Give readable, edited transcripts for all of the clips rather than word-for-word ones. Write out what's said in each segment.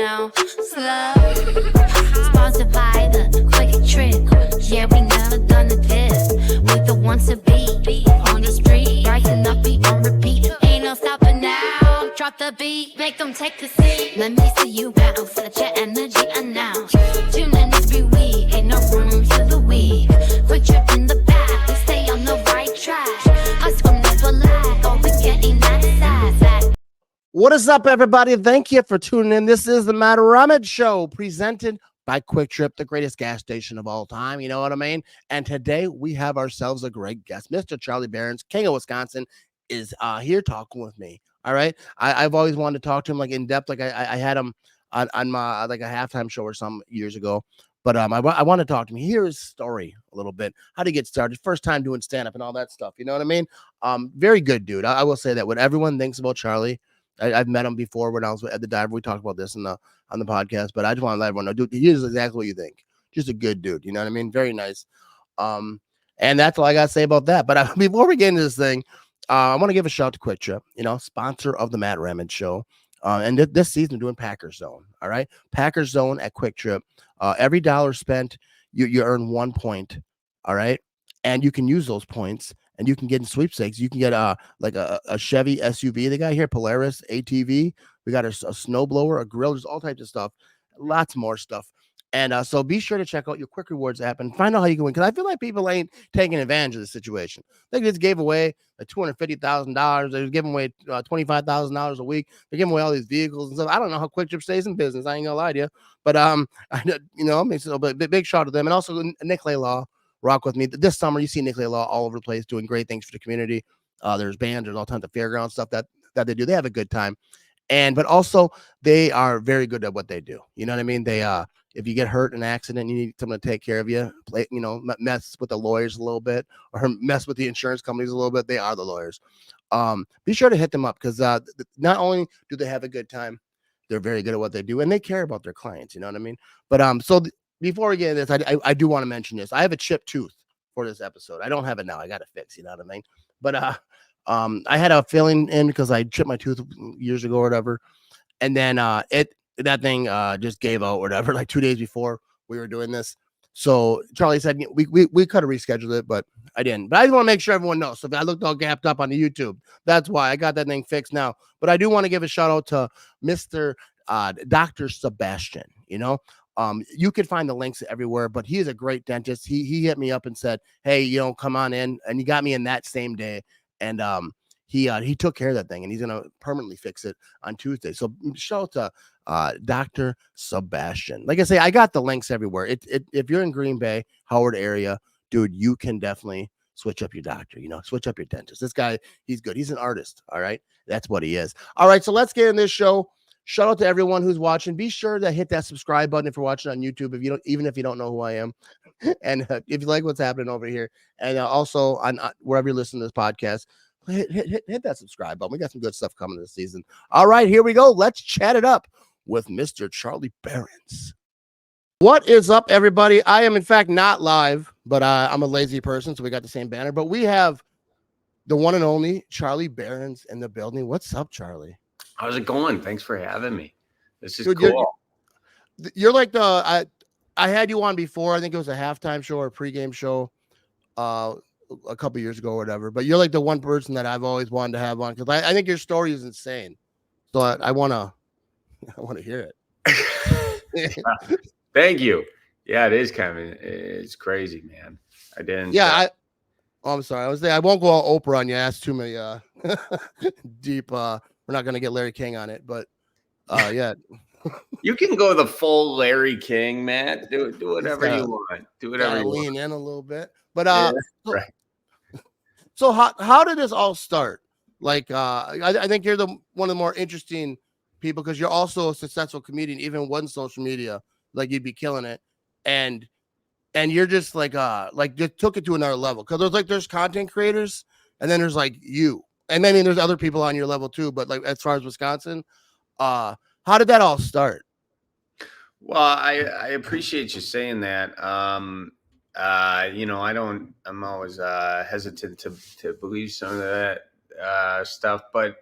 now. Slow. Sponsored by the Quick Trip. Yeah, we never done it this. We the ones to be on the street. Rising up, beat on repeat. Ain't no stopping now. Drop the beat, make them take a seat. Let me see you bounce. Let your energy announce. Tune in every week. Ain't no room for the weak. Quick Trip in the back. We stay on the right track. Us from this for life. Oh, we getting that side. What is up, everybody? Thank you for tuning in. This is the Matt Rummage Show, presented by Quick Trip, the greatest gas station of all time. You know what I mean? And today we have ourselves a great guest. Mr. Charlie Berens, King of Wisconsin, is here talking with me. All right. I've always wanted to talk to him like in depth. Like I had him on my like a halftime show or some years ago. But I want to talk to him. Hear his story a little bit. How to get started, first time doing stand-up and all that stuff. You know what I mean? Very good dude. I will say that what everyone thinks about Charlie. I've met him before when I was at the dive. We talked about this on the podcast, but I just want to let everyone know, dude, he is exactly what you think. Just a good dude. You know what I mean? Very nice. And that's all I got to say about that. But before we get into this thing, I want to give a shout out to Quick Trip, sponsor of the Matt Rummage Show. And this season, we're doing Packers Zone. All right. Packers Zone at Quick Trip. Every dollar spent, you earn 1 point. All right. And you can use those points and you can get in sweepstakes. You can get like a Chevy SUV. They got here, Polaris ATV. We got a snowblower, a grill. There's all types of stuff. Lots more stuff. And so be sure to check out your Quick Rewards app and find out how you can win. Because I feel like people ain't taking advantage of the situation. They just gave away like $250,000. They're giving away $25,000 a week. They're giving away all these vehicles and stuff. I don't know how Quick Trip stays in business. I ain't gonna lie to you. But but big shout out to them. And also Nick Laylaw. Rock with me this summer. You see Nick Laylaw all over the place doing great things for the community. There's bands, there's all kinds of fairground stuff that they do. They have a good time, but also they are very good at what they do. You know what I mean? They if you get hurt in an accident, you need someone to take care of you. Mess with the lawyers a little bit, or mess with the insurance companies a little bit. They are the lawyers. Be sure to hit them up because not only do they have a good time, they're very good at what they do, and they care about their clients. You know what I mean? But before we get into this, I do want to mention this. I have a chipped tooth for this episode. I don't have it now. I got to fix, you know what I mean? But I had a filling in because I chipped my tooth years ago or whatever. And then that thing just gave out or whatever, like 2 days before we were doing this. So Charlie said we could have rescheduled it, but I didn't. But I just want to make sure everyone knows. So if I looked all gapped up on the YouTube, that's why I got that thing fixed now. But I do want to give a shout out to Mr. Dr. Sebastian, you can find the links everywhere, but he is a great dentist. He hit me up and said, hey, come on in. And he got me in that same day. And he took care of that thing and he's going to permanently fix it on Tuesday. So shout out to Dr. Sebastian. Like I say, I got the links everywhere. If you're in Green Bay, Howard area, dude, you can definitely switch up your doctor, switch up your dentist. This guy, he's good. He's an artist. All right. That's what he is. All right. So let's get in this show. Shout out to everyone who's watching. Be sure to hit that subscribe button if you're watching on YouTube. Even if you don't know who I am, and if you like what's happening over here, and also on wherever you're listening to this podcast, hit that subscribe button. We got some good stuff coming this season. All right, here we go. Let's chat it up with Mr. Charlie Berens. What is up, everybody? I am in fact not live, but I'm a lazy person, so we got the same banner. But we have the one and only Charlie Berens in the building. What's up, Charlie? How's it going? Thanks for having me. This is cool. You're like I had you on before. I think it was a halftime show or a pregame show a couple years ago or whatever. But you're like the one person that I've always wanted to have on because I think your story is insane. So I want to hear it. Thank you. Yeah, it is it's crazy, man. I didn't. Yeah. I'm sorry. I won't go all Oprah on you. Ask too many deep. We're not going to get Larry King on it, but yeah. You can go the full Larry King, Matt. Do whatever you want. Do whatever you lean want. in a little bit. But right. So how did this all start? Like I think you're one of the more interesting people because you're also a successful comedian, even one social media, like you'd be killing it. And you're just like just took it to another level. Because there's content creators and then there's like you. And then there's other people on your level too, but like as far as Wisconsin, how did that all start? Well, I appreciate you saying that. I'm always hesitant to believe some of that stuff, but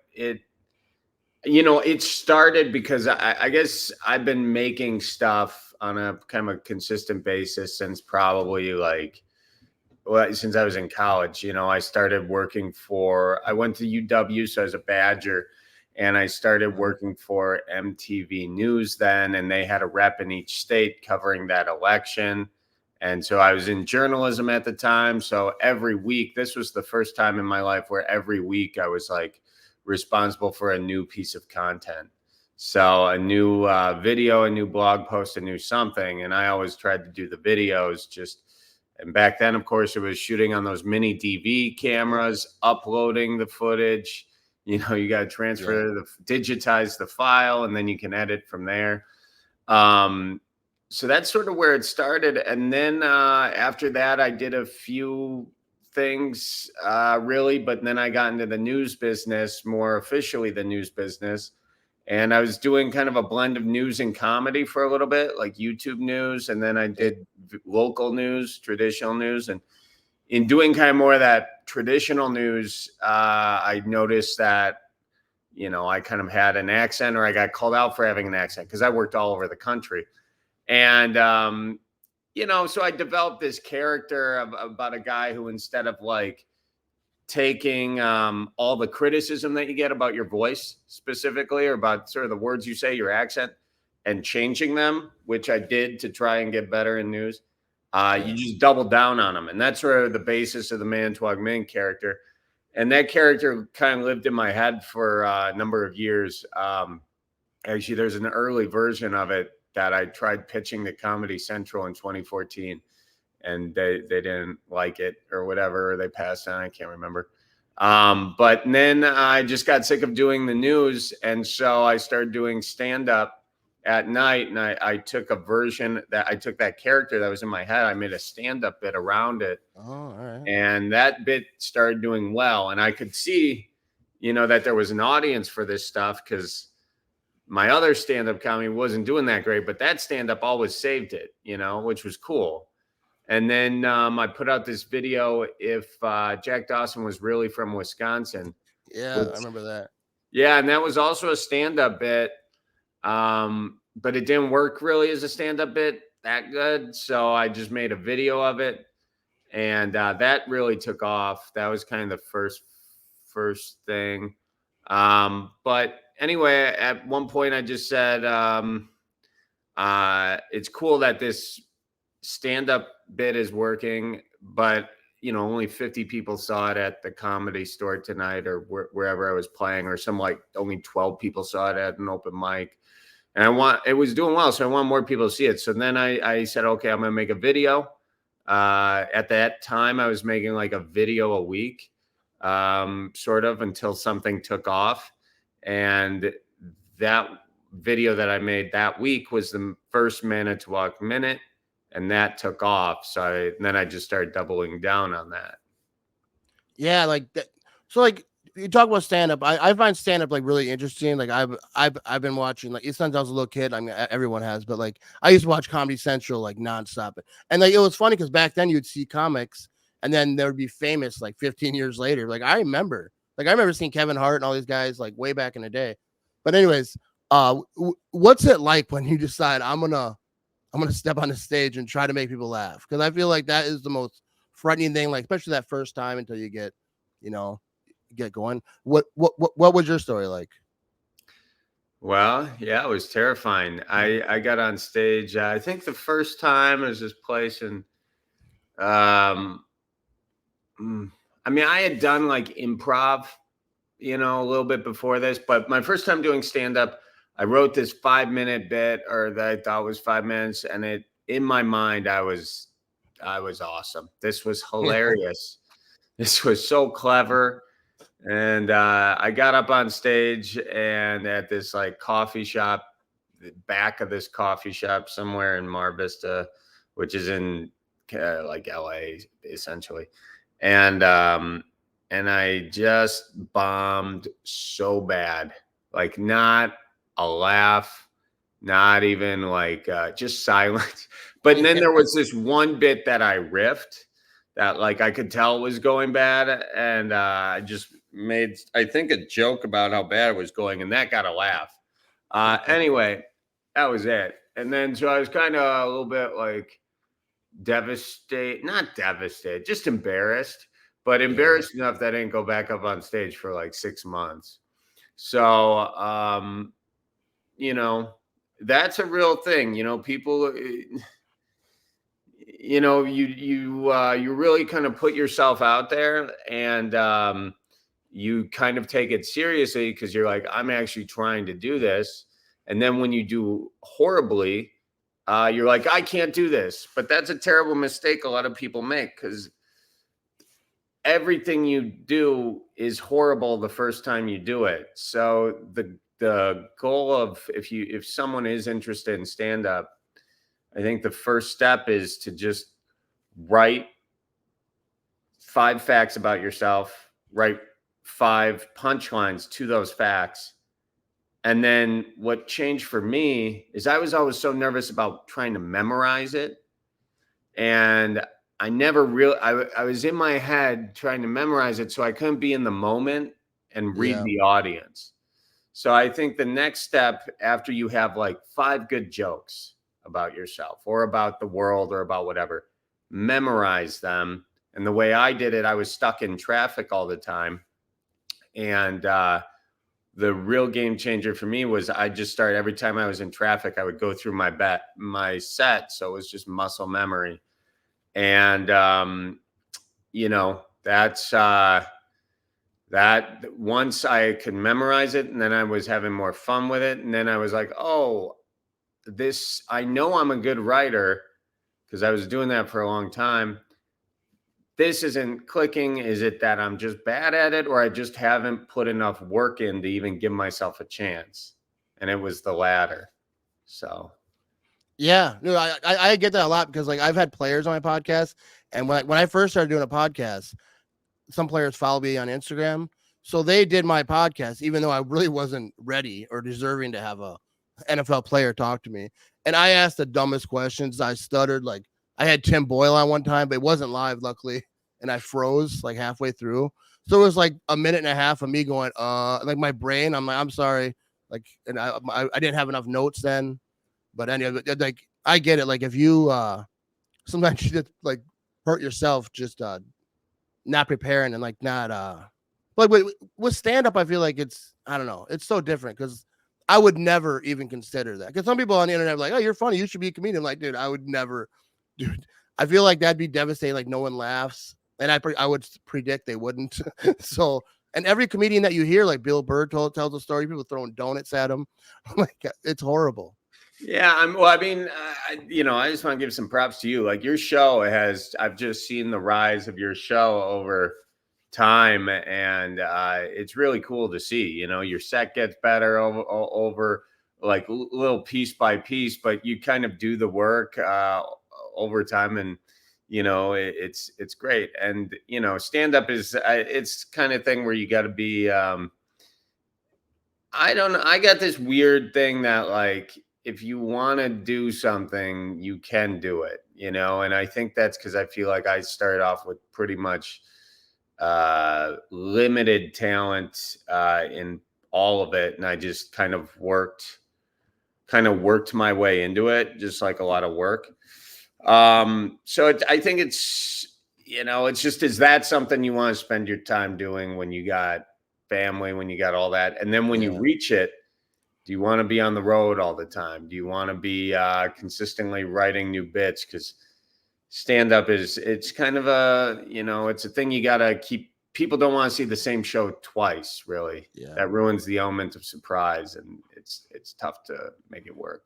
It started because I guess I've been making stuff on a kind of a consistent basis since probably since I was in college. I started working I went to UW, so I was a Badger, and I started working for MTV News then, and they had a rep in each state covering that election. And so I was in journalism at the time. So every week, this was the first time in my life where every week I was like responsible for a new piece of content. So a new video, a new blog post, a new something. And I always tried to do the videos and back then, of course, it was shooting on those mini DV cameras, uploading the footage. You got to digitize the file, and then you can edit from there. So that's sort of where it started. And then after that, I did a few things really, but then I got into the news business, more officially the news business. And I was doing kind of a blend of news and comedy for a little bit, like YouTube news. And then I did local news, traditional news. And in doing kind of more of that traditional news, I noticed that, I kind of had an accent, or I got called out for having an accent because I worked all over the country. And, so I developed this character about a guy who, instead of like taking all the criticism that you get about your voice specifically, or about sort of the words you say, your accent, and changing them, which I did to try and get better in news, you just double down on them. And that's sort of the basis of the Manitowoc Min character. And that character kind of lived in my head for a number of years. Actually, there's an early version of it that I tried pitching to Comedy Central in 2014, and they didn't like it or whatever, or they passed on. I can't remember. But then I just got sick of doing the news, and so I started doing stand-up at night. And I took that character that was in my head. I made a stand-up bit around it. Oh, all right. And that bit started doing well, and I could see, that there was an audience for this stuff, because my other stand-up comedy wasn't doing that great, but that stand-up always saved it, which was cool. And then I put out this video, if Jack Dawson was really from Wisconsin. Yeah, I remember that. Yeah, and that was also a stand-up bit, but it didn't work really as a stand-up bit that good. So I just made a video of it, and that really took off. That was kind of the first thing. But anyway, at one point I just said, it's cool that this stand-up bit is working, but only 50 people saw it at the Comedy Store tonight, or wherever I was playing, or only 12 people saw it at an open mic. And it was doing well, so I want more people to see it. So then I said, okay, I'm gonna make a video. At that time, I was making like a video a week, sort of, until something took off. And that video that I made that week was the first Manitowoc Minute, and that took off. So then I just started doubling down on that. Yeah, like that. So like you talk about stand-up, I find stand-up like really interesting. Like I've been watching, like, since I was a little kid. I mean, everyone has, but like I used to watch Comedy Central like nonstop. And like it was funny because back then you'd see comics, and then there would be famous like 15 years later. Like I remember seeing Kevin Hart and all these guys like way back in the day. But anyways, what's it like when you decide I'm gonna step on the stage and try to make people laugh? Because I feel like that is the most frightening thing, like especially that first time until you get going. What was your story like? Well, yeah, it was terrifying. I got on stage. I think the first time was this place, and I mean, I had done like improv, a little bit before this, but my first time doing stand-up, I wrote this 5-minute bit, or that I thought was 5 minutes, and in my mind, I was awesome. This was hilarious. This was so clever. And I got up on stage, and at this like coffee shop, the back of this coffee shop somewhere in Mar Vista, which is in like LA essentially. And I just bombed so bad, like not a laugh, not even like just silence. But then there was this one bit that I riffed that like I could tell was going bad, and I just made, I think, a joke about how bad it was going, and that got a laugh. Anyway, that was it. And then so I was kind of a little bit like not devastated, just embarrassed, but embarrassed enough that I didn't go back up on stage for like 6 months. So, you know, that's a real thing. You know, people, you know, you really kind of put yourself out there, and you kind of take it seriously because you're like, I'm actually trying to do this. And then when you do horribly, you're like, I can't do this. But that's a terrible mistake a lot of people make, because everything you do is horrible the first time you do it. So the goal of, if someone is interested in stand-up, I think the first step is to just write 5 facts about yourself, write 5 punchlines to those facts. And then what changed for me is I was always so nervous about trying to memorize it. And I never really, I was in my head trying to memorize it, so I couldn't be in the moment and read the audience. So I think the next step, after you have like 5 good jokes about yourself or about the world or about whatever, memorize them. And the way I did it, I was stuck in traffic all the time. And the real game changer for me was I just started, every time I was in traffic, I would go through my set. So it was just muscle memory. And, you know, that's that once I could memorize it, and then I was having more fun with it. And then I was like, oh, I know I'm a good writer because I was doing that for a long time. This isn't clicking. Is it that I'm just bad at it, or I just haven't put enough work in to even give myself a chance? And it was the latter. So. Yeah, no, I get that a lot, because like I've had players on my podcast, and when I first started doing a podcast, some players follow me on Instagram, so they did my podcast even though I really wasn't ready or deserving to have a NFL player talk to me. And I asked the dumbest questions. I stuttered. Like I had Tim Boyle on one time, but it wasn't live, luckily, and I froze like halfway through. So it was like a minute and a half of me going, like my brain. I'm like, I'm sorry, like, and I didn't have enough notes then. But anyway, like I get it. Like if you sometimes you just like hurt yourself just not preparing and like not but with stand up, I feel like it's, I don't know, it's so different, because I would never even consider that. Because some people on the internet are like, oh, you're funny, you should be a comedian. I'm like, dude, I would never, dude. I feel like that'd be devastating. Like no one laughs, and I would predict they wouldn't. So, and every comedian that you hear, like Bill Burr tells a story, people throwing donuts at him. Like it's horrible. Yeah, well, I mean, you know, I just want to give some props to you. Like your show I've just seen the rise of your show over time, and it's really cool to see. You know, your set gets better over like little piece by piece, but you kind of do the work over time, and you know, it's great. And you know, stand up is it's kind of thing where you got to be. I don't know. I got this weird thing that like, if you want to do something, you can do it, you know? And I think that's because I feel like I started off with pretty much limited talent in all of it. And I just kind of worked my way into it, just like a lot of work. So I think it's, you know, it's just, is that something you want to spend your time doing when you got family, when you got all that? And then when you reach it, do you want to be on the road all the time? Do you want to be consistently writing new bits? Because stand-up it's kind of a, you know, it's a thing you got to keep. People don't want to see the same show twice, really. Yeah. That ruins the element of surprise, and it's tough to make it work.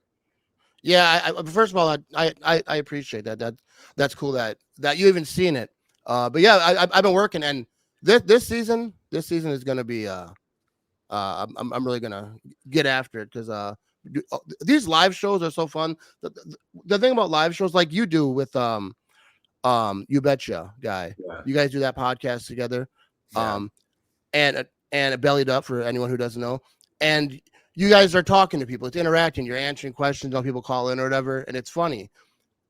Yeah, first of all, I appreciate that. That's cool that you even seen it. But yeah, I've been working, and this season is going to be I'm really gonna get after it, because these live shows are so fun. The thing about live shows, like you do with You Betcha guy, you guys do that podcast together, and Bellied Up, for anyone who doesn't know, and you guys are talking to people, it's interacting, you're answering questions when people call in or whatever, and it's funny.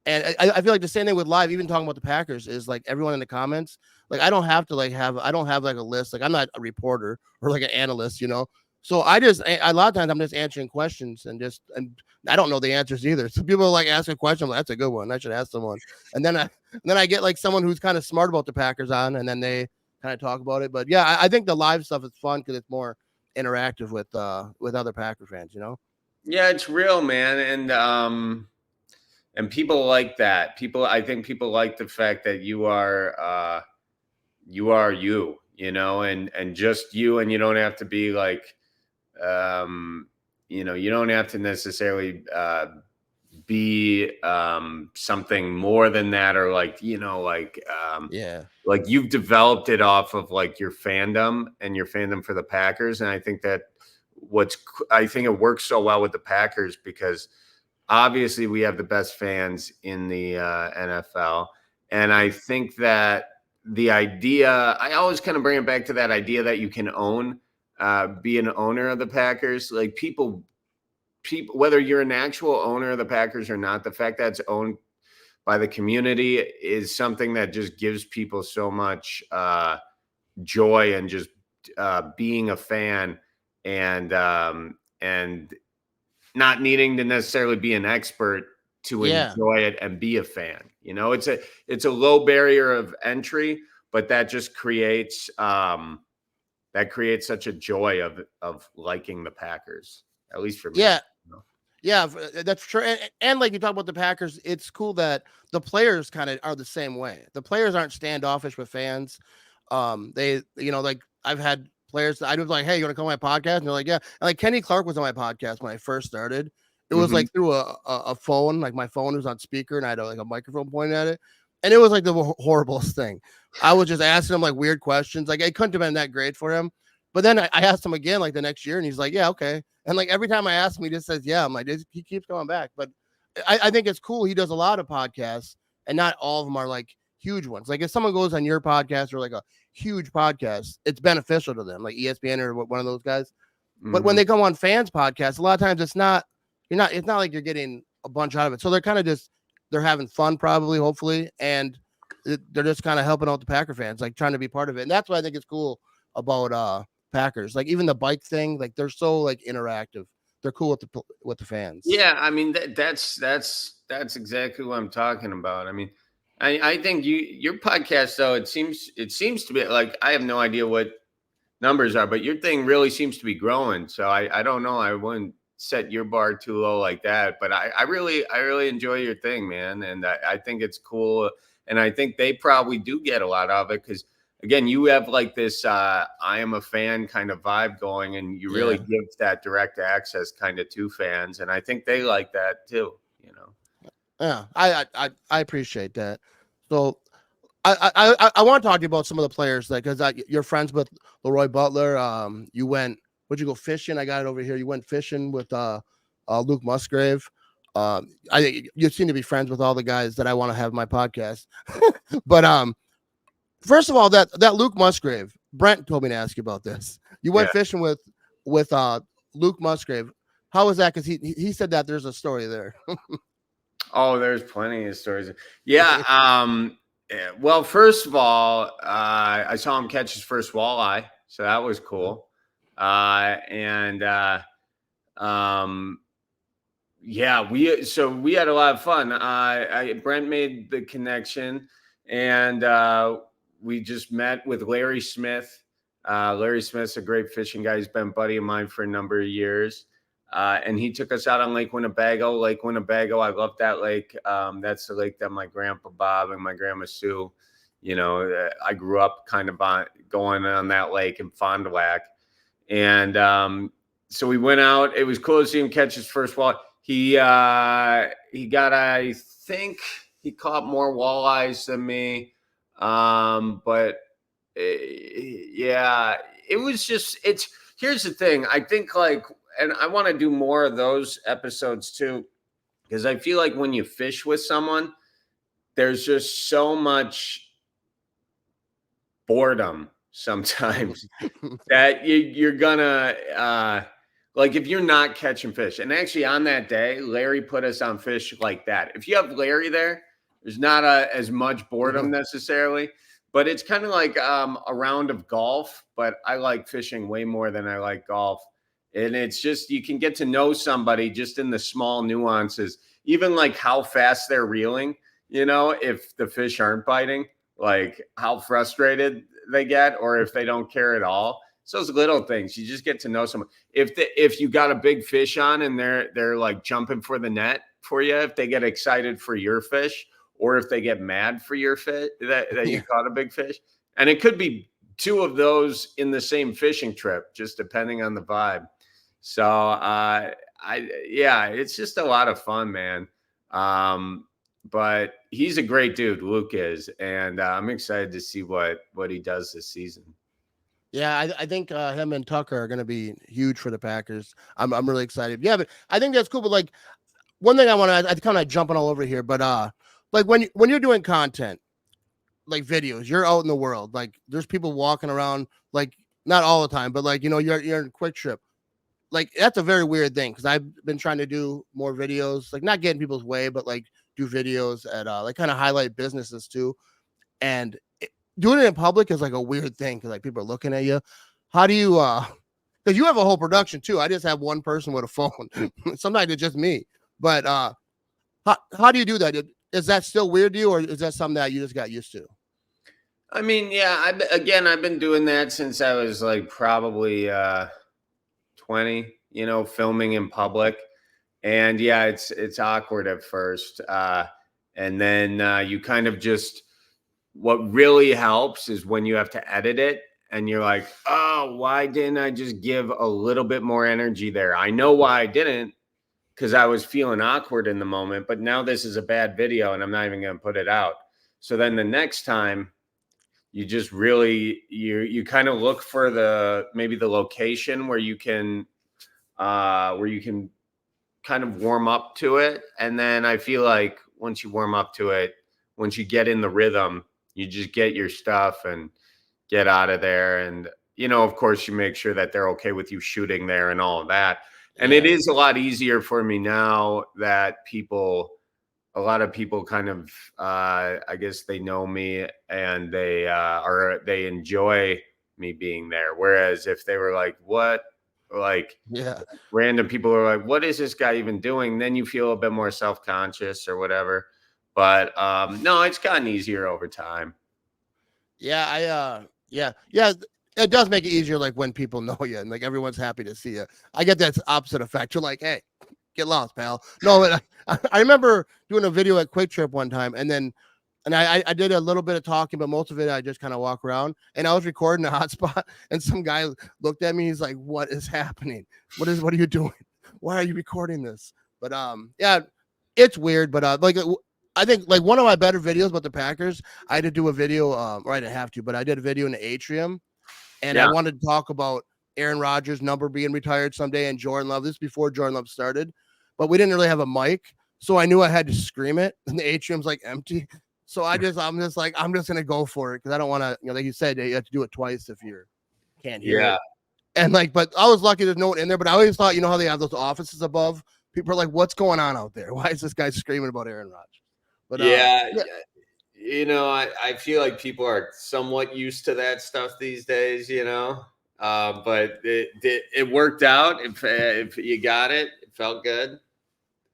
And I feel like the same thing with live, even talking about the Packers, is like everyone in the comments, Like I don't have to I don't have like a list. Like I'm not a reporter or like an analyst, you know. So a lot of times I'm just answering questions and I don't know the answers either. So people like ask a question, I'm like, that's a good one. I should ask someone. And then I get like someone who's kind of smart about the Packers on, and then they kind of talk about it. But yeah, I think the live stuff is fun because it's more interactive with other Packer fans, you know. Yeah, it's real, man. And people like that. I think people like the fact that you are you know, and just you, and you don't have to be like, you know, you don't have to necessarily be something more than that, or like, you know, Yeah. like you've developed it off of like your fandom and your fandom for the Packers. And I think I think it works so well with the Packers because obviously we have the best fans in the NFL. And I think that I always kind of bring it back to that idea that you can be an owner of the Packers. Like people, whether you're an actual owner of the Packers or not, the fact that it's owned by the community is something that just gives people so much joy, and just being a fan, and not needing to necessarily be an expert to enjoy it and be a fan. You know, it's a low barrier of entry, but that just creates such a joy of liking the Packers, at least for me. Yeah. You know? Yeah, that's true. And like you talk about the Packers, it's cool that the players kind of are the same way. The players aren't standoffish with fans. They, you know, like I've had players that I was like, hey, you want to come on my podcast? And they're like, yeah. And like Kenny Clark was on my podcast when I first started. It was like through a phone, like my phone was on speaker and I had like a microphone pointed at it. And it was like the horriblest thing. I was just asking him like weird questions. Like it couldn't have been that great for him. But then I asked him again like the next year and he's like, yeah, okay. And like every time I ask him, he just says, yeah. I'm like, he keeps coming back. But I think it's cool. He does a lot of podcasts and not all of them are like huge ones. Like if someone goes on your podcast or like a huge podcast, it's beneficial to them, like ESPN or one of those guys. But when they come on fans podcasts, a lot of times it's not like you're getting a bunch out of it. So they're having fun probably, hopefully. And they're just kind of helping out the Packer fans, like trying to be part of it. And that's what I think is cool about Packers. Like even the bike thing, like they're so like interactive. They're cool with the fans. Yeah, I mean that's exactly what I'm talking about. I mean, I think your podcast though, it seems to be like, I have no idea what numbers are, but your thing really seems to be growing. So I don't know. I wouldn't set your bar too low like that, but I really enjoy your thing, man. And I think it's cool. And I think they probably do get a lot of it because, again, you have like this I am a fan kind of vibe going, and you really give that direct access kind of to fans. And I think they like that too, you know? Yeah, I appreciate that. So I want to talk to you about some of the players, like, because you're friends with Leroy Butler. Would you go fishing? I got it over here. You went fishing with Luke Musgrave. I think you seem to be friends with all the guys that I want to have my podcast. But first of all, that Luke Musgrave, Brent told me to ask you about this. You went fishing with Luke Musgrave. How was that? Because he said that there's a story there. Oh, there's plenty of stories. Yeah. Well, first of all, I saw him catch his first walleye, so that was cool. Yeah, we had a lot of fun. Brent made the connection, and we just met with Larry Smith. Larry Smith's a great fishing guy. He's been a buddy of mine for a number of years. And he took us out on Lake Winnebago. Lake Winnebago, I love that lake. That's the lake that my grandpa Bob and my grandma Sue, you know, I grew up kind of going on that lake in Fond du Lac. And so we went out. It was cool to see him catch his first walleye. He got, I think he caught more walleyes than me. But yeah, it was just, here's the thing. I think like, and I want to do more of those episodes too, because I feel like when you fish with someone, there's just so much boredom sometimes that you're gonna, like if you're not catching fish. And actually on that day, Larry put us on fish like that. If you have Larry there, there's not as much boredom necessarily. but it's kind of like a round of golf, but I like fishing way more than I like golf. And it's just, you can get to know somebody just in the small nuances, even like how fast they're reeling, if the fish aren't biting, like how frustrated they get, or if they don't care at all. It's those little things. You just get to know someone. If you got a big fish on and they're like jumping for the net for you, if they get excited for your fish, or if they get mad for your fish that you caught a big fish. And it could be two of those in the same fishing trip, just depending on the vibe. So it's just a lot of fun, man. But he's a great dude, Luke is, and I'm excited to see what he does this season. Yeah, I think him and Tucker are going to be huge for the Packers. I'm really excited. Yeah, but I think that's cool. But like one thing I kind of jumping all over here, but like when you're doing content, like videos, you're out in the world. Like there's people walking around, like not all the time, but like you're in Quick Trip. Like that's a very weird thing because I've been trying to do more videos, like not getting people's way, but like do videos at like kind of highlight businesses too. And doing it in public is like a weird thing because like people are looking at you. How do you because you have a whole production too. I just have one person with a phone. Sometimes it's just me. But how do you do that? Is that still weird to you, or is that something that you just got used to? I mean, yeah, I've been doing that since I was like probably 20, filming in public. And yeah, it's awkward at first. And then you kind of just, what really helps is when you have to edit it and you're like, oh, why didn't I just give a little bit more energy there? I know why I didn't, because I was feeling awkward in the moment, but now this is a bad video and I'm not even going to put it out. So then the next time you just really, you kind of look for maybe the location where you can kind of warm up to it. And then I feel like once you warm up to it, once you get in the rhythm, you just get your stuff and get out of there. And, of course you make sure that they're okay with you shooting there and all of that. And it is a lot easier for me now that a lot of people kind of, I guess they know me and they enjoy me being there. Whereas if they were like, what? Like random people are like, what is this guy even doing? Then you feel a bit more self-conscious or whatever. But no, it's gotten easier over time. Yeah, it does make it easier, like when people know you and like everyone's happy to see you. I get that opposite effect. You're like, hey, get lost, pal. No, but I remember doing a video at Quick Trip one time, and I did a little bit of talking, but most of it I just kind of walk around. And I was recording a hotspot, and some guy looked at me. He's like, "What is happening? What are you doing? Why are you recording this?" But yeah, it's weird. But like I think like one of my better videos about the Packers, I had to do a video. Or I didn't have to, but I did a video in the atrium, and I wanted to talk about Aaron Rodgers' number being retired someday and Jordan Love. This before Jordan Love started, but we didn't really have a mic, so I knew I had to scream it, and the atrium's like empty. So I'm just gonna go for it because I don't want to, like you said, you have to do it twice if you can't hear it. And like, but I was lucky there's no one in there. But I always thought, how they have those offices above. People are like, "What's going on out there? Why is this guy screaming about Aaron Rodgers?" But I feel like people are somewhat used to that stuff these days, but it worked out. If you got it, it felt good.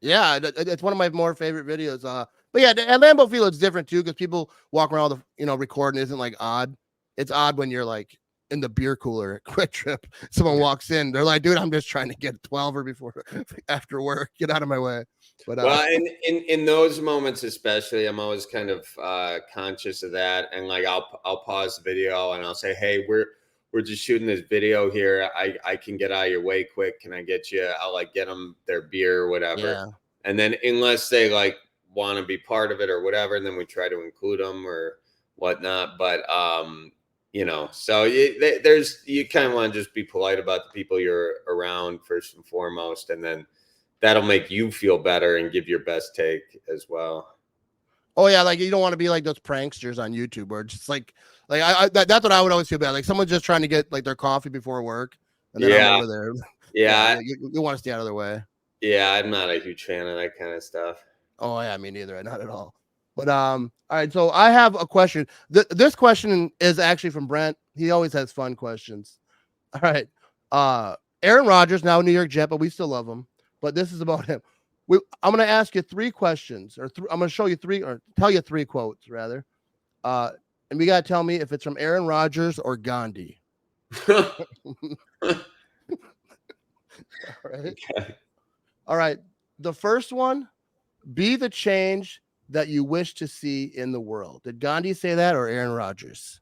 Yeah, it's one of my more favorite videos. But yeah, at Lambeau Field it's different too because people walk around with recording isn't like odd. It's odd when you're like in the beer cooler at Quick Trip. Someone walks in, they're like, "Dude, I'm just trying to get a 12er before after work. Get out of my way." But well, in those moments especially, I'm always kind of conscious of that, and like I'll pause the video and I'll say, "Hey, we're just shooting this video here. I can get out of your way quick. Can I get you?" I'll like get them their beer or whatever. Yeah. And then unless they like want to be part of it or whatever, and then we try to include them or whatnot. But so you kind of want to just be polite about the people you're around first and foremost, and then that'll make you feel better and give your best take as well. Oh yeah, like you don't want to be like those pranksters on YouTube where it's just like that's what I would always feel bad. Like someone's just trying to get like their coffee before work, and then I'm over there. Yeah, you want to stay out of their way. Yeah, I'm not a huge fan of that kind of stuff. Oh yeah, me neither. Not at all. But all right. So I have a question. This question is actually from Brent. He always has fun questions. All right. Aaron Rodgers, now a New York Jet, but we still love him. But this is about him. I'm going to ask you 3 questions, or I'm going to show you 3, or tell you 3 quotes rather. And we got to tell me if it's from Aaron Rodgers or Gandhi. All right. Okay. All right. The first one, be the change that you wish to see in the world. Did Gandhi say that or Aaron Rodgers?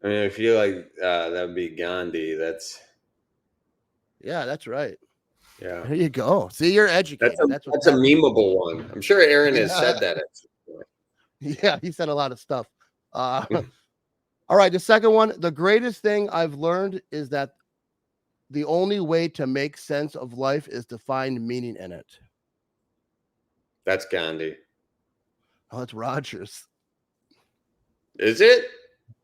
I mean, I feel like that would be Gandhi. Yeah, that's right. Yeah. There you go. See, you're educated. That's a memeable one. I'm sure Aaron has said that. Yeah, he said a lot of stuff. All right, the second one. The greatest thing I've learned is that the only way to make sense of life is to find meaning in it. That's Gandhi. Oh, that's Rodgers. Is it?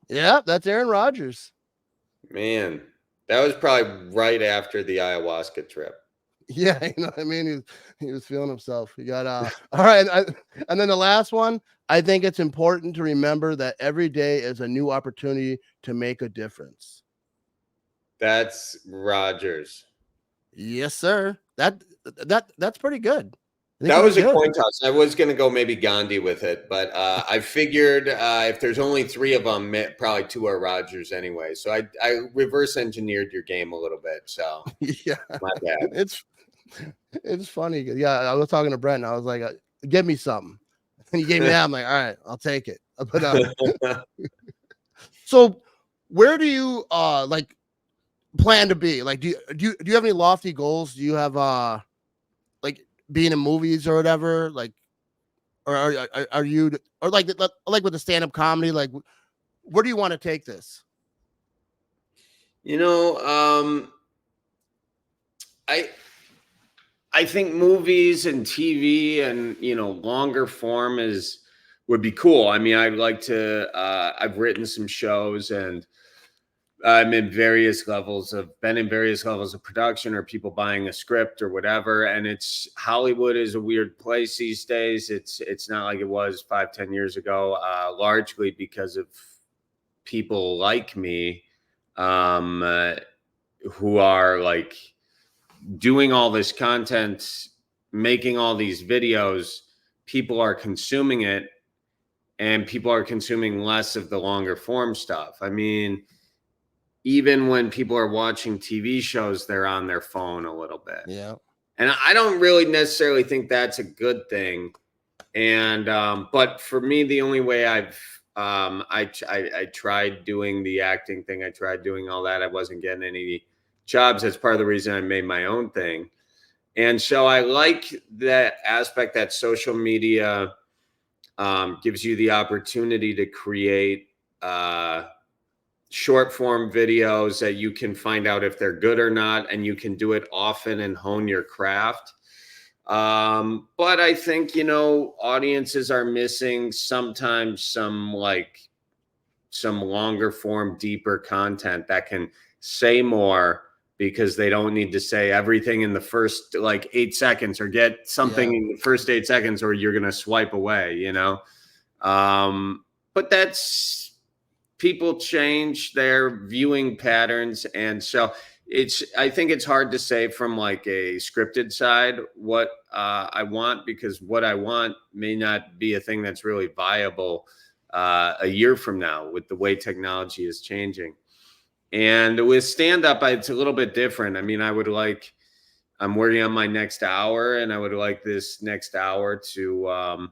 Yeah, that's Aaron Rodgers. Man, that was probably right after the ayahuasca trip. Yeah, you know what I mean? He was feeling himself. He got all right. And then the last one, I think it's important to remember that every day is a new opportunity to make a difference. That's Rodgers. Yes, sir. That's pretty good. That was a coin toss. I was going to go maybe Gandhi with it, but I figured if there's only 3 of them, probably 2 are Rodgers anyway. So I reverse engineered your game a little bit. So yeah, my bad. It's funny. Yeah, I was talking to Brent. And I was like, "Give me something," and he gave me that. I'm like, "All right, I'll take it." But so, where do you like plan to be? Like, do you have any lofty goals? Do you have like being in movies or whatever? Like, or are you, or like with the stand-up comedy? Like, where do you want to take this? You know, I think movies and TV and, you know, longer form would be cool. I mean, I'd like to, I've written some shows and I'm in various levels of production or people buying a script or whatever. And Hollywood is a weird place these days. It's not like it was 5-10 years ago, largely because of people like me, who are like, doing all this content, making all these videos, people are consuming it and people are consuming less of the longer form stuff. I mean, even when people are watching TV shows, they're on their phone a little bit. Yeah. And I don't really necessarily think that's a good thing. And, but for me, the only way I tried doing the acting thing. I tried doing all that. I wasn't getting any jobs. That's part of the reason I made my own thing. And so I like that aspect that social media gives you the opportunity to create short form videos that you can find out if they're good or not, and you can do it often and hone your craft. But I think, you know, audiences are missing sometimes some longer form, deeper content that can say more, because they don't need to say everything in the first 8 seconds or get something in the first 8 seconds or you're going to swipe away, you know? But people change their viewing patterns. And so I think it's hard to say from like a scripted side what I want, because what I want may not be a thing that's really viable a year from now with the way technology is changing. And with stand-up, it's a little bit different. I mean, I'm working on my next hour, and I would like this next hour to,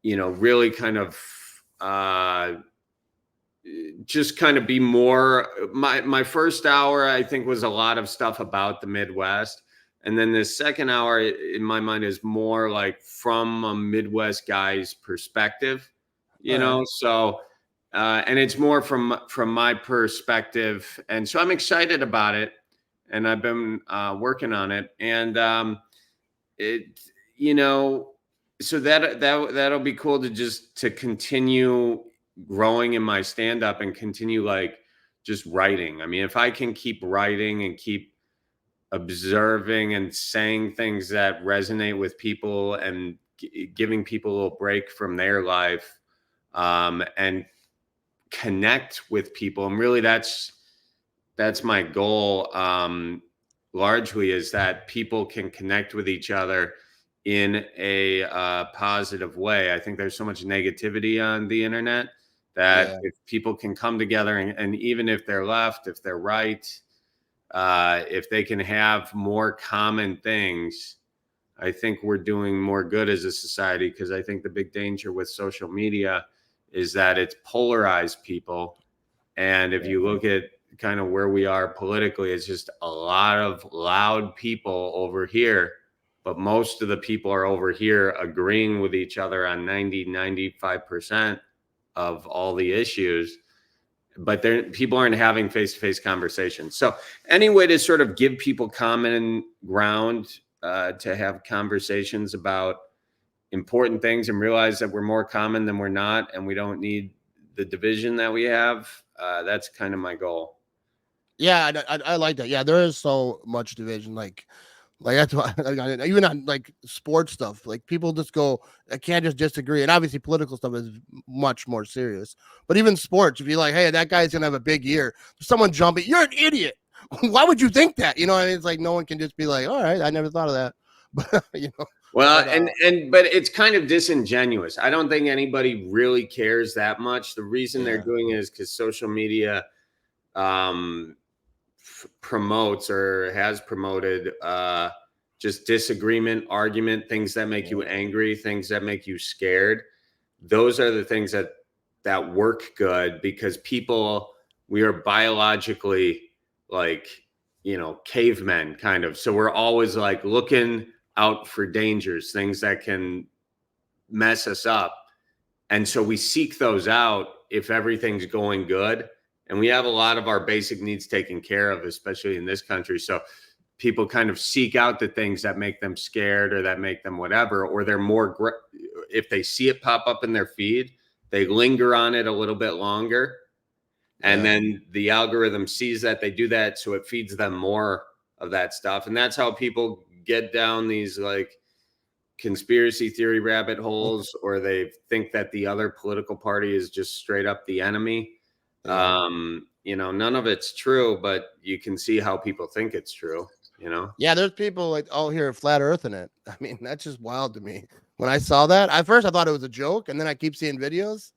you know, really kind of just kind of be more. My first hour, I think, was a lot of stuff about the Midwest. And then the second hour, in my mind, is more like from a Midwest guy's perspective, you know? So, and it's more from my perspective. And so I'm excited about it. And I've been working on it. And you know, so that'll be cool to continue growing in my stand-up and continue just writing. I mean, if I can keep writing and keep observing and saying things that resonate with people and giving people a little break from their life, and connect with people. And really that's my goal, largely, is that people can connect with each other in a positive way. I think there's so much negativity on the internet that if people can come together and even if they're left, if they're right, if they can have more common things, I think we're doing more good as a society. Because I think the big danger with social media is that it's polarized people. And if you look at kind of where we are politically, it's just a lot of loud people over here, but most of the people are over here agreeing with each other on 95% of all the issues, but people aren't having face-to-face conversations. So any way to sort of give people common ground, to have conversations about important things and realize that we're more common than we're not, and we don't need the division that we have. That's kind of my goal. Yeah, I like that. Yeah, there is so much division. Like that's why even on like sports stuff, like people just go, I can't just disagree. And obviously political stuff is much more serious. But even sports, if you're like, hey, that guy's gonna have a big year, someone jumping, you're an idiot. Why would you think that? You know, and it's like no one can just be like, all right, I never thought of that. But you know. Well, but it's kind of disingenuous. I don't think anybody really cares that much. The reason they're doing it is because social media promotes or has promoted just disagreement, argument, things that make you angry, things that make you scared. Those are the things that work good, because people, we are biologically like, cavemen kind of. So we're always like looking out for dangers, things that can mess us up. And so we seek those out if everything's going good. And we have a lot of our basic needs taken care of, especially in this country. So people kind of seek out the things that make them scared or that make them whatever, or they're more, if they see it pop up in their feed, they linger on it a little bit longer. And then the algorithm sees that, they do that. So it feeds them more of that stuff. And that's how people get down these like conspiracy theory rabbit holes, or they think that the other political party is just straight up the enemy. None of it's true, but you can see how people think it's true, Yeah, there's people like all here flat earth in it. I mean, that's just wild to me. When I saw that, at first I thought it was a joke, and then I keep seeing videos,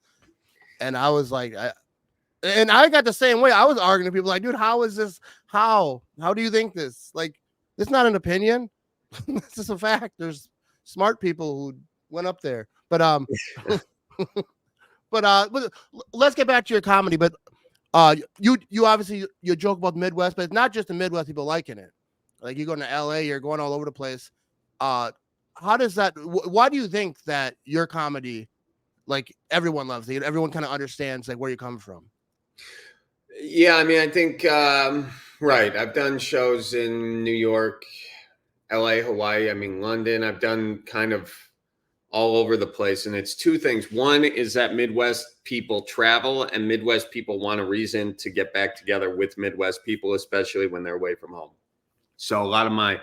and I was like, I got the same way. I was arguing to people like, dude, how is this? How do you think this? Like, it's not an opinion. This is a fact. There's smart people who went up there, but let's get back to your comedy. But you obviously you joke about the Midwest, but it's not just the Midwest people liking it. Like you go to LA, you're going all over the place. How does that? Why do you think that your comedy, like everyone loves it? Everyone kind of understands like where you come from. Yeah, I mean, I think right. I've done shows in New York, LA, Hawaii. I mean, London. I've done kind of all over the place. And it's two things. One is that Midwest people travel, and Midwest people want a reason to get back together with Midwest people, especially when they're away from home. So a lot of my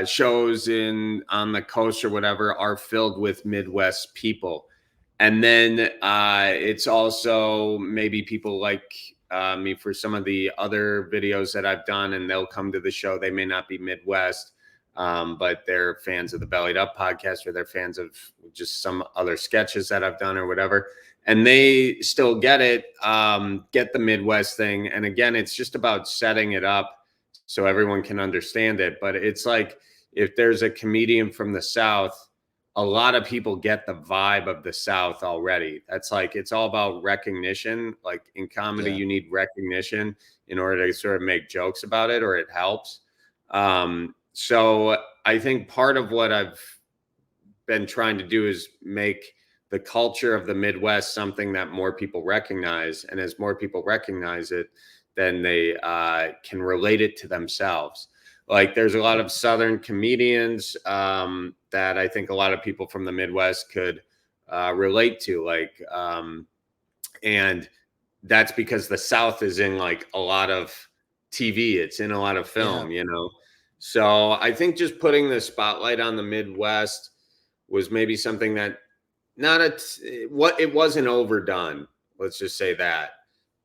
shows on the coast or whatever are filled with Midwest people. And then it's also maybe people like me for some of the other videos that I've done, and they'll come to the show. They may not be Midwest, but they're fans of the Bellied Up podcast, or they're fans of just some other sketches that I've done or whatever. And they still get it, get the Midwest thing. And again, it's just about setting it up so everyone can understand it. But it's like, if there's a comedian from the South, a lot of people get the vibe of the South already. That's like, it's all about recognition. Like in comedy, you need recognition in order to sort of make jokes about it, or it helps. So I think part of what I've been trying to do is make the culture of the Midwest something that more people recognize. And as more people recognize it, then they can relate it to themselves. Like there's a lot of Southern comedians that I think a lot of people from the Midwest could relate to. Like, and that's because the South is in like a lot of TV. It's in a lot of film, So I think just putting the spotlight on the Midwest was maybe something that it wasn't overdone. Let's just say that.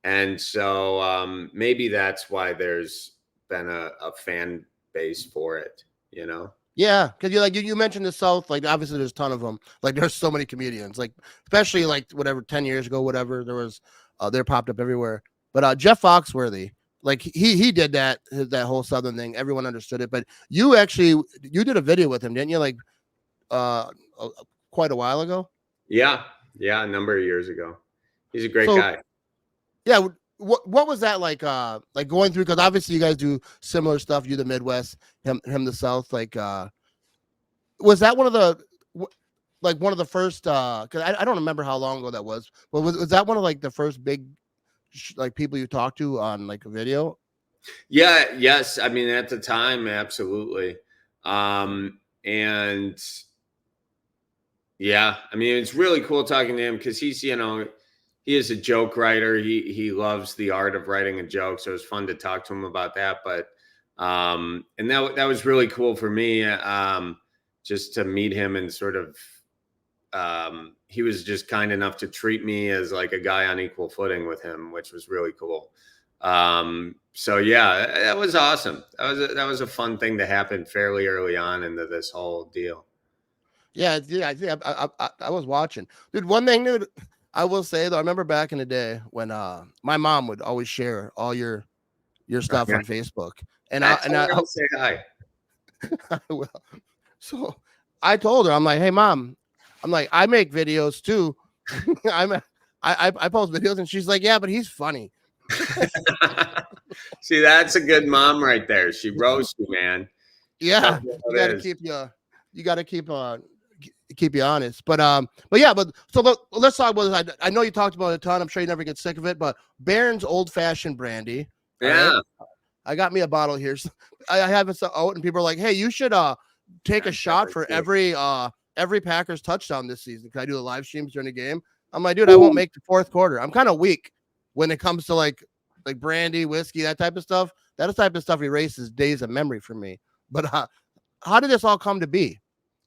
And so maybe that's why there's been a fan base for it, Yeah, because you mentioned the South, like obviously there's a ton of them. Like there's so many comedians, like especially like whatever 10 years ago, whatever there was, they popped up everywhere. But Jeff Foxworthy, like he did that whole Southern thing. Everyone understood it. But you did a video with him, didn't you? Like quite a while ago. Yeah, a number of years ago. He's a great guy. Yeah, what was that like going through? Because obviously you guys do similar stuff. You the Midwest, him the South. Like was that one of the first? Because I don't remember how long ago that was. But was that one of like the first big like people you talked to on like a video? Yeah. Yes. I mean, at the time, absolutely. And yeah, I mean, it's really cool talking to him because he's, he is a joke writer. He loves the art of writing a joke. So it was fun to talk to him about that. But, and that was really cool for me, just to meet him and sort of, he was just kind enough to treat me as like a guy on equal footing with him, which was really cool. So yeah, that was awesome. That was a fun thing to happen fairly early on into this whole deal. Yeah. I was watching, dude. One thing, dude, I will say though, I remember back in the day when my mom would always share all your stuff on Facebook, and I'll say hi. I will. So I told her, I'm like, hey mom, I'm like, I make videos too. I post videos, and she's like, yeah, but he's funny. See, that's a good mom right there. She roasts you, man. Yeah, you got to keep you honest. But so let's talk about this. I know you talked about it a ton. I'm sure you never get sick of it. But Berens Old Fashioned Brandy. Yeah, right? I got me a bottle here. So I have it out, and people are like, hey, you should take a shot for every Packers touchdown this season. Because I do the live streams during the game. I'm like, dude, I won't make the fourth quarter. I'm kind of weak when it comes to like brandy, whiskey, that type of stuff. That type of stuff erases days of memory for me. But how did this all come to be?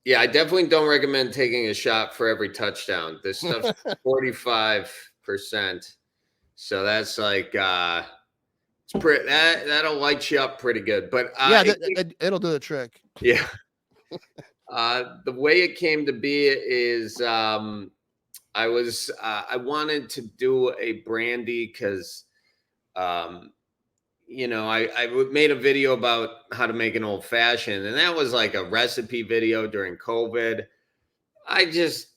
Yeah, I definitely don't recommend taking a shot for every touchdown. This stuff's 45%. So that's like it's pretty that'll light you up pretty good. But yeah, it'll do the trick. Yeah. The way it came to be is I wanted to do a brandy because I made a video about how to make an old fashioned, and that was like a recipe video during COVID. I just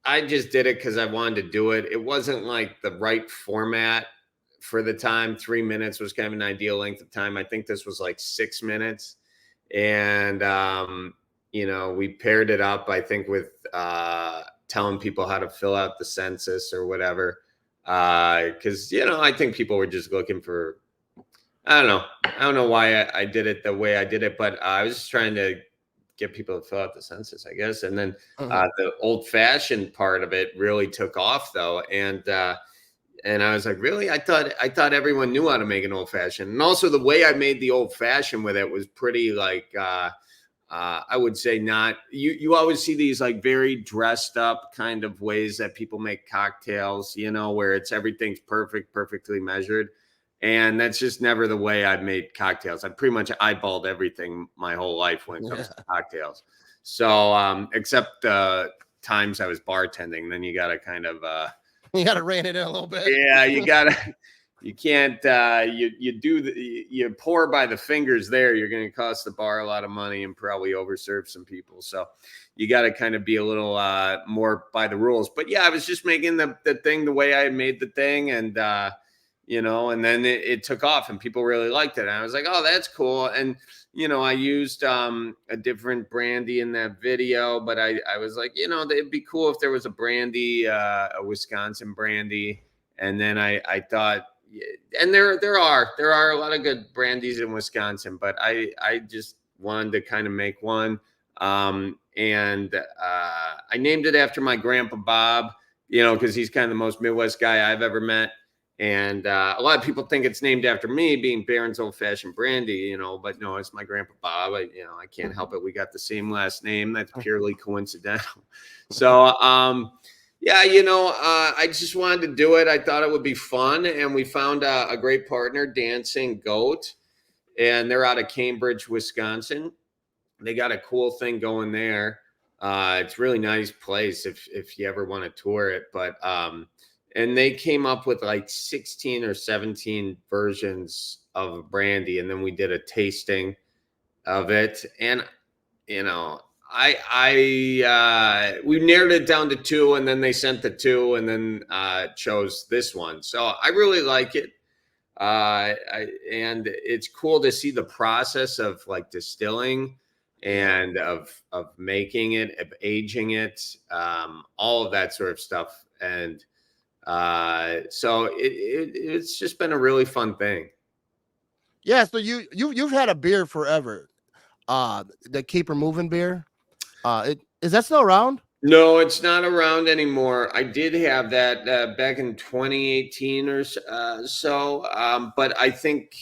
did it because I wanted to do it. It wasn't like the right format for the time. 3 minutes was kind of an ideal length of time. I think this was like 6 minutes. And, we paired it up, I think, with telling people how to fill out the census or whatever. Because, I think people were just looking for, I don't know why I did it the way I did it, but I was just trying to get people to fill out the census, I guess. And then the old fashioned part of it really took off though. And I was like, really? I thought everyone knew how to make an old fashioned. And also the way I made the old fashioned with it was pretty like, I would say not, you always see these like very dressed up kind of ways that people make cocktails, where it's everything's perfectly measured. And that's just never the way I've made cocktails. I pretty much eyeballed everything my whole life when it comes to cocktails. So, except the times I was bartending, then you got to kind of, you got to rein it in a little bit. Yeah, you can't, you pour by the fingers there. You're going to cost the bar a lot of money and probably overserve some people. So you got to kind of be a little more by the rules. But yeah, I was just making the thing the way I made the thing. And, and then it took off and people really liked it. And I was like, oh, that's cool. And, I used a different brandy in that video, but I was like, it'd be cool if there was a brandy, a Wisconsin brandy. And then I thought, and there are a lot of good brandies in Wisconsin, but I just wanted to kind of make one. And I named it after my grandpa, Bob, because he's kind of the most Midwest guy I've ever met. And a lot of people think it's named after me, being Berens Old Fashioned Brandy, but no, it's my grandpa Bob. I can't help it. We got the same last name. That's purely coincidental. So, yeah, I just wanted to do it. I thought it would be fun, and we found a great partner, Dancing Goat, and they're out of Cambridge, Wisconsin. They got a cool thing going there. It's a really nice place if you ever want to tour it, but and they came up with like 16 or 17 versions of brandy, and then we did a tasting of it. And we narrowed it down to 2, and then they sent the 2, and then chose this one. So I really like it. And it's cool to see the process of like distilling and of making it, of aging it, all of that sort of stuff. And so it's just been a really fun thing. Yeah, so you've had a beer forever. The Keep Her Moving beer. Is that still around? No, it's not around anymore. I did have that back in 2018 or so, but I think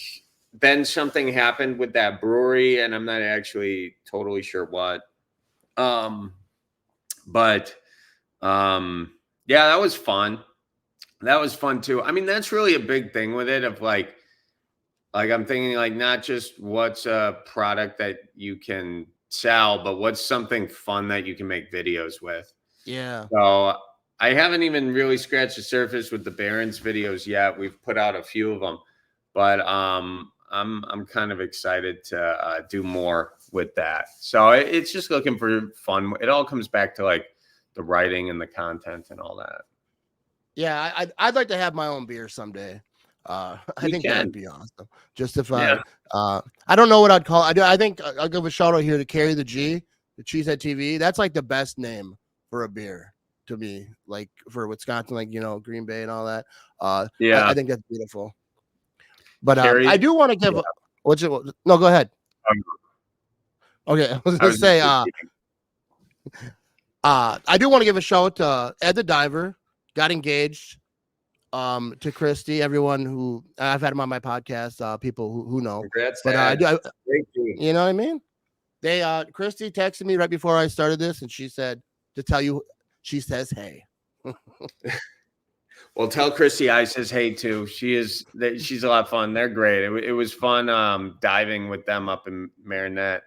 then something happened with that brewery, and I'm not actually totally sure what. But yeah, that was fun. That was fun too. I mean, that's really a big thing with it, of like I'm thinking like not just what's a product that you can sell, but what's something fun that you can make videos with. Yeah. So I haven't even really scratched the surface with the Berens videos yet. We've put out a few of them, but I'm kind of excited to do more with that. So it's just looking for fun. It all comes back to like the writing and the content and all that. Yeah, I'd like to have my own beer someday. I think that'd be awesome. Just if I don't know what I'd call it. I think I'll give a shout out here to Carry the G, the Cheesehead TV. That's like the best name for a beer to me, like for Wisconsin, like Green Bay and all that. Yeah, I think that's beautiful. But I do want to give. No, go ahead. Okay, I was gonna say. I do want to give a shout out to Ed the Diver. Got engaged. To Christy, everyone who I've had him on my podcast, people who know. Congrats, but you know what I mean? Christy texted me right before I started this, and she said to tell you, she says, "Hey." Well, tell Christy I says hey too. She's a lot of fun. They're great. It was fun diving with them up in Marinette,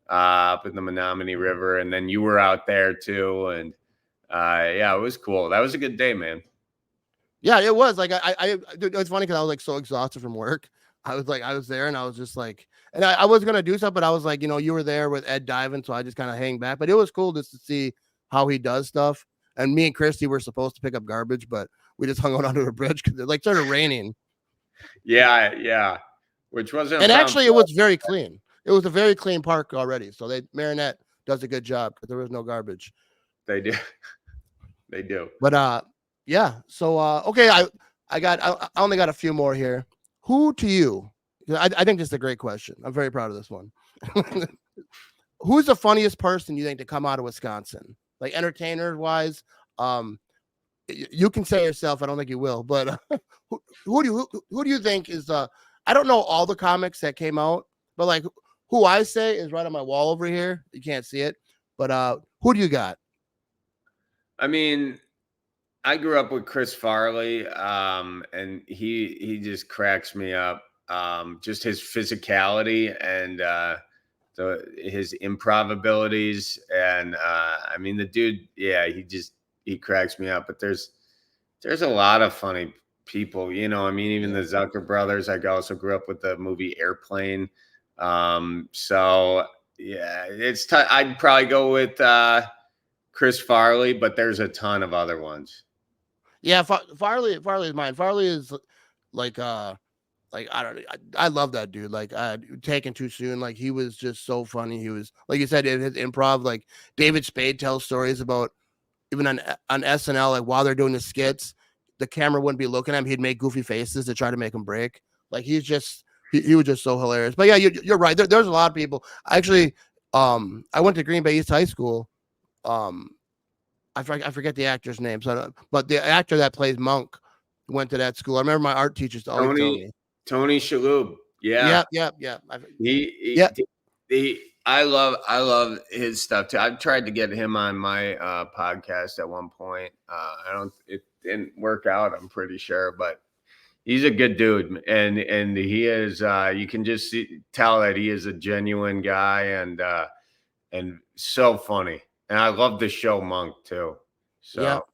up in the Menominee River, and then you were out there too, and yeah, it was cool. That was a good day, man. Yeah, it was like it's funny because I was like so exhausted from work. I was there and I was just like, and I was gonna do something, but I was like, you were there with Ed diving, so I just kind of hang back. But it was cool just to see how he does stuff. And me and Christy were supposed to pick up garbage, but we just hung out under a bridge because it started raining. Yeah, which wasn't. And actually, it was very clean. It was a very clean park already. So Marinette does a good job because there was no garbage. They do. They do. But yeah. So okay, I only got a few more here. Who to you? I think this is a great question. I'm very proud of this one. Who's the funniest person you think to come out of Wisconsin? Like entertainer wise, you can say yourself. I don't think you will, but who do you think is I don't know all the comics that came out, but like who I say is right on my wall over here. You can't see it, but who do you got? I mean, I grew up with Chris Farley, and he just cracks me up. Just his physicality and his improv abilities, and I mean the dude, yeah, he cracks me up. But there's a lot of funny people, I mean, even the Zucker brothers. I also grew up with the movie Airplane, so yeah, it's I'd probably go with Chris Farley, but there's a ton of other ones. Yeah, Farley is mine. Farley is like I don't know. I love that dude. Like Taken Too Soon. Like he was just so funny. He was, like you said, in his improv. Like David Spade tells stories about even on SNL. Like while they're doing the skits, the camera wouldn't be looking at him. He'd make goofy faces to try to make him break. Like he was just so hilarious. But yeah, you're right. There's a lot of people. Actually, I went to Green Bay East High School. I forget the actor's name. But the actor that plays Monk went to that school. I remember my art teachers always telling me. Tony Shalhoub. Yeah. Yeah. I love his stuff too. I've tried to get him on my podcast at one point. It didn't work out, I'm pretty sure, but he's a good dude, and he is. You can just tell that he is a genuine guy, and so funny. And I love the show Monk too. So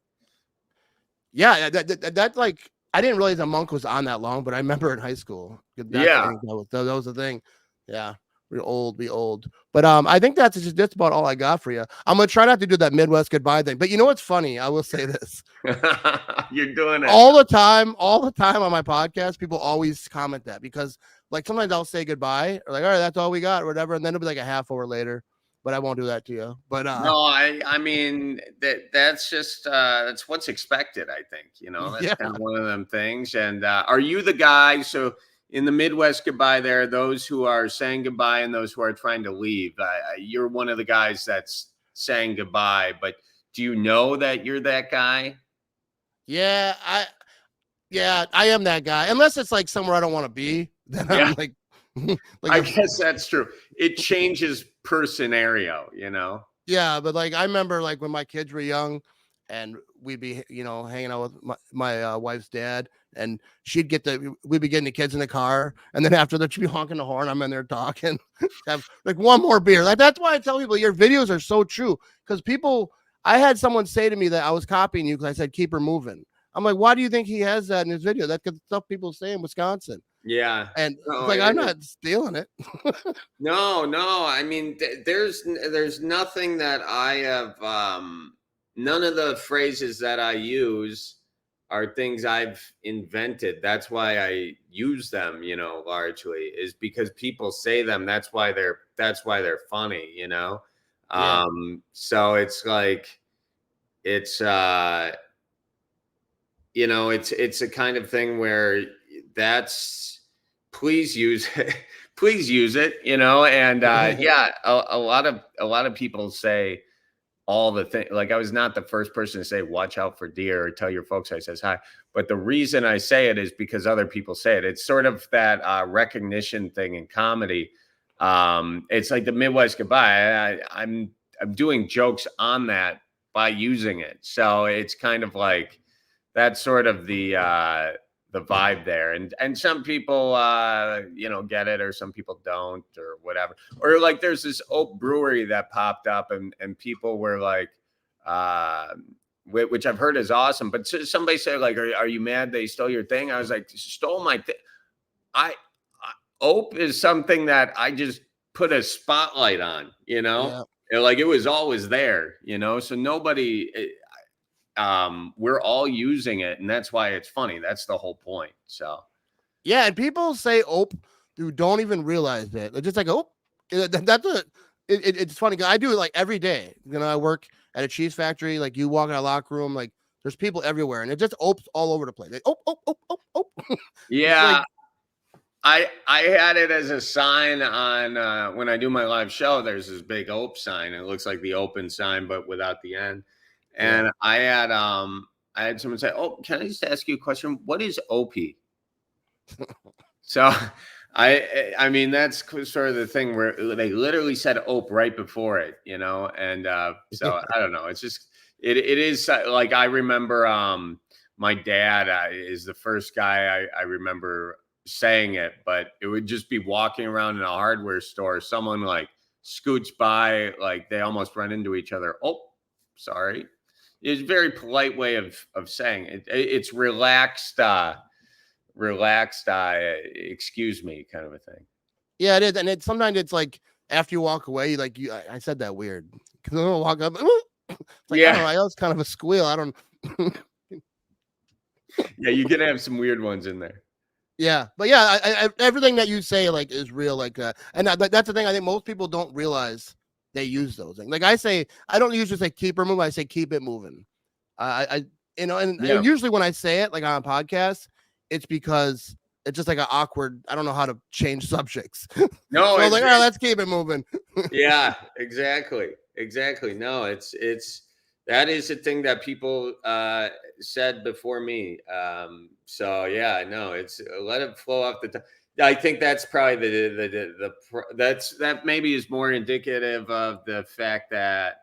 yeah, that like I didn't realize that Monk was on that long, but I remember in high school. That was the thing. Yeah. We're old. But I think that's about all I got for you. I'm gonna try not to do that Midwest goodbye thing. But you know what's funny? I will say this. You're doing it all the time on my podcast. People always comment that because like sometimes I'll say goodbye or like, all right, that's all we got or whatever, and then it'll be like a half hour later. But I won't do that to you. But no, I mean that's just that's what's expected. I think that's kind of one of them things. And are you the guy? So. In the Midwest goodbye, there are those who are saying goodbye and those who are trying to leave. You're one of the guys that's saying goodbye, but do you know that you're that guy? Yeah, I am that guy. Unless it's like somewhere I don't want to be, then I'm like I guess that's true. It changes per scenario, Yeah, but like I remember like when my kids were young and we'd be, hanging out with my wife's dad. And we'd be getting the kids in the car. And then after that, she'd be honking the horn. I'm in there talking, have like one more beer. Like, that's why I tell people your videos are so true. Cause I had someone say to me that I was copying you. Cause I said, keep her moving. I'm like, why do you think he has that in his video? That's the stuff people say in Wisconsin. Yeah. And it's like, I'm not stealing it. No. I mean, there's nothing that I have, none of the phrases that I use are things I've invented. That's why I use them, largely is because people say them. That's why they're funny, Yeah. So it's like, it's a kind of thing where please use it, and yeah, a lot of people say all the things. Like I was not the first person to say, watch out for deer or tell your folks I says hi. But the reason I say it is because other people say it. It's sort of that recognition thing in comedy. It's like the Midwest goodbye. I'm doing jokes on that by using it. So it's kind of like that's sort of the vibe there. And some people, get it, or some people don't, or whatever. Or like there's this Oak Brewery that popped up and people were like, which I've heard is awesome. But somebody said like, are you mad they stole your thing? I was like, stole my thing. Oak is something that I just put a spotlight on, Yeah. And like it was always there, so nobody, we're all using it, and that's why it's funny. That's the whole point. So yeah, and people say "ope" who don't even realize that. They're just like "ope." It's funny. I do it like every day. I work at a cheese factory. Like you walk in a locker room, like there's people everywhere, and it just opes all over the place. Like, ope. Yeah. Like, I had it as a sign on when I do my live show. There's this big ope sign. It looks like the open sign, but without the end. And I had someone say, "Oh, can I just ask you a question? What is OP?" So I mean, that's sort of the thing where they literally said "ope" right before it, and so I don't know. It's just it is like I remember my dad is the first guy I remember saying it, but it would just be walking around in a hardware store. Someone like scoots by, like they almost run into each other. "Oh, sorry." It's a very polite way of saying it. It's relaxed, excuse me, kind of a thing. Yeah, it is, and sometimes it's like after you walk away, like I said that weird because I'm gonna walk up. It's like, I don't know, that was kind of a squeal. I don't. Yeah, you're gonna have some weird ones in there. Yeah, but yeah, I everything that you say like is real, like and that's the thing. I think most people don't realize they use those things. Like I say, I don't usually say keep her moving. I say keep it moving. And usually when I say it like on a podcast, it's because it's just like an awkward. I don't know how to change subjects. No, so like, all right, let's keep it moving. Yeah, exactly. No, it's that is a thing that people said before me. So yeah, no, it's let it flow off the top. I think that's probably that maybe is more indicative of the fact that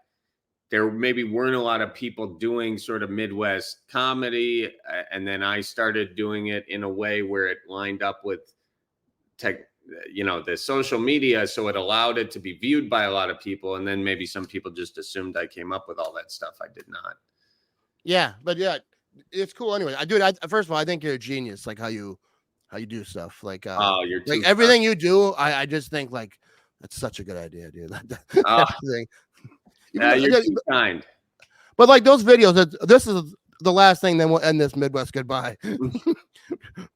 there maybe weren't a lot of people doing sort of Midwest comedy. And then I started doing it in a way where it lined up with the social media. So it allowed it to be viewed by a lot of people. And then maybe some people just assumed I came up with all that stuff. I did not. Yeah, but yeah, it's cool anyway. First of all, I think you're a genius, like how you do stuff. Like, You're like too everything you do, I just think like that's such a good idea, dude. Everything. Yeah, you're too kind. But like those videos, this is the last thing, then we'll end this Midwest goodbye.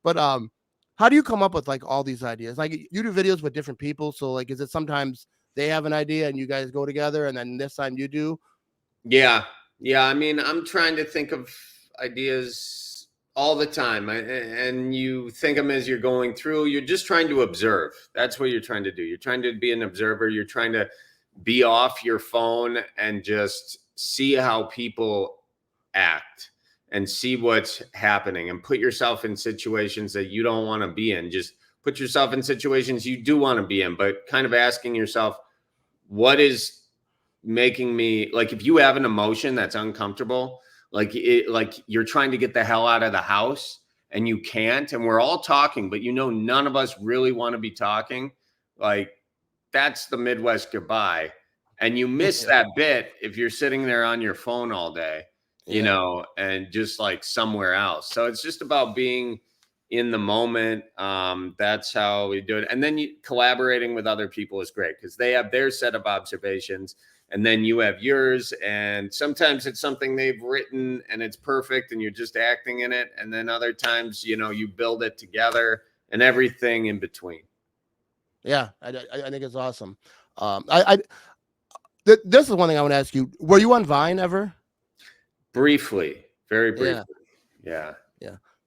But how do you come up with like all these ideas? Like you do videos with different people, so like is it sometimes they have an idea and you guys go together, and then this time you do? Yeah. I mean, I'm trying to think of ideas all the time, and you think them as you're going through. You're just trying to observe. That's what you're trying to do. You're trying to be an observer. You're trying to be off your phone and just see how people act and see what's happening, and put yourself in situations that you don't want to be in. Just put yourself in situations you do want to be in, but kind of asking yourself, what is making me, like, if you have an emotion that's uncomfortable, like you're trying to get the hell out of the house and you can't, and we're all talking, but none of us really want to be talking. Like, that's the Midwest goodbye. And you miss that bit if you're sitting there on your phone all day, and just like somewhere else. So it's just about being in the moment. That's how we do it. And then collaborating with other people is great, because they have their set of observations and then you have yours. And sometimes it's something they've written and it's perfect and you're just acting in it. And then other times, you build it together, and everything in between. Yeah, I think it's awesome. This is one thing I want to ask you. Were you on Vine ever? Briefly, very briefly. Yeah.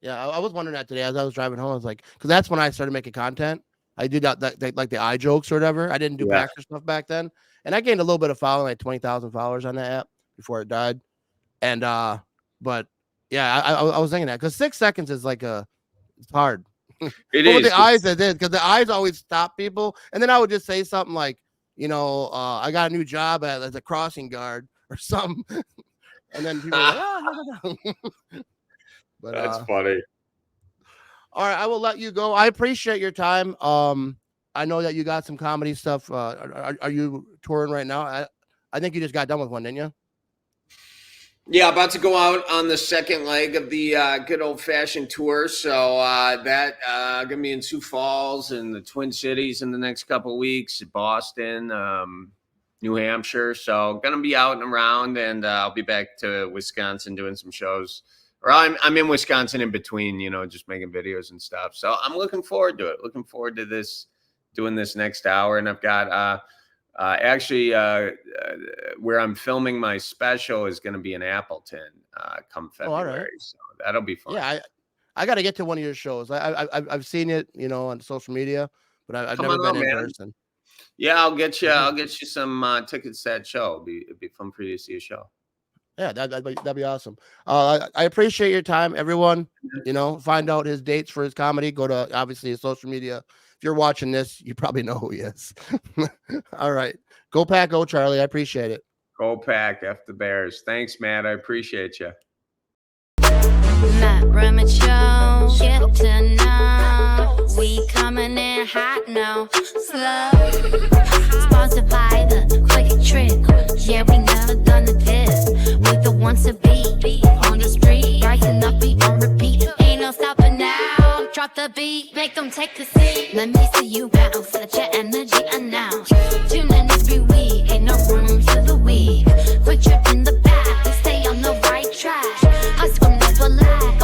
I was wondering that today as I was driving home. I was like, because that's when I started making content. I did that like the eye jokes or whatever. I didn't do Packer stuff back then, and I gained a little bit of following, like 20,000 followers on that app before it died. And but yeah, I was thinking that because 6 seconds is like it's hard. It is. With the eyes, it is, because the eyes always stop people, and then I would just say something like, I got a new job as a crossing guard or something, and then people are like, no. But that's funny. All right, I will let you go. I appreciate your time. I know that you got some comedy stuff. Are you touring right now? I think you just got done with one, didn't you? Yeah, about to go out on the second leg of the good old-fashioned tour. So that going to be in Sioux Falls and the Twin Cities in the next couple of weeks, Boston, New Hampshire. So going to be out and around, and I'll be back to Wisconsin doing some shows. Or I'm in Wisconsin in between, just making videos and stuff. So I'm looking forward to it. Looking forward to doing this next hour. And I've got actually where I'm filming my special is going to be in Appleton come February. All right. So that'll be fun. Yeah, I got to get to one of your shows. I've seen it, on social media, but I've never been in person. Yeah, I'll get you some tickets to that show. It'd be fun for you to see a show. Yeah, that'd be awesome. I appreciate your time, everyone. Find out his dates for his comedy. Go to obviously his social media. If you're watching this, you probably know who he is. All right. Go Pack, go Charlie. I appreciate it. Go Pack, F the Bears. Thanks, Matt. I appreciate you. Matt Rummage Show, get to know. We coming in hot now. Slow. Sponsored by the Quick Trip. Yeah, we never done this. We the ones to be on the street. Rising up, be on repeat. Ain't no stopping now. Drop the beat, make them take a seat. Let me see you bounce, let your energy announce. Tune in every week, ain't no room for the weak. Quick Trip in the back, we stay on the right track. Us from this for life.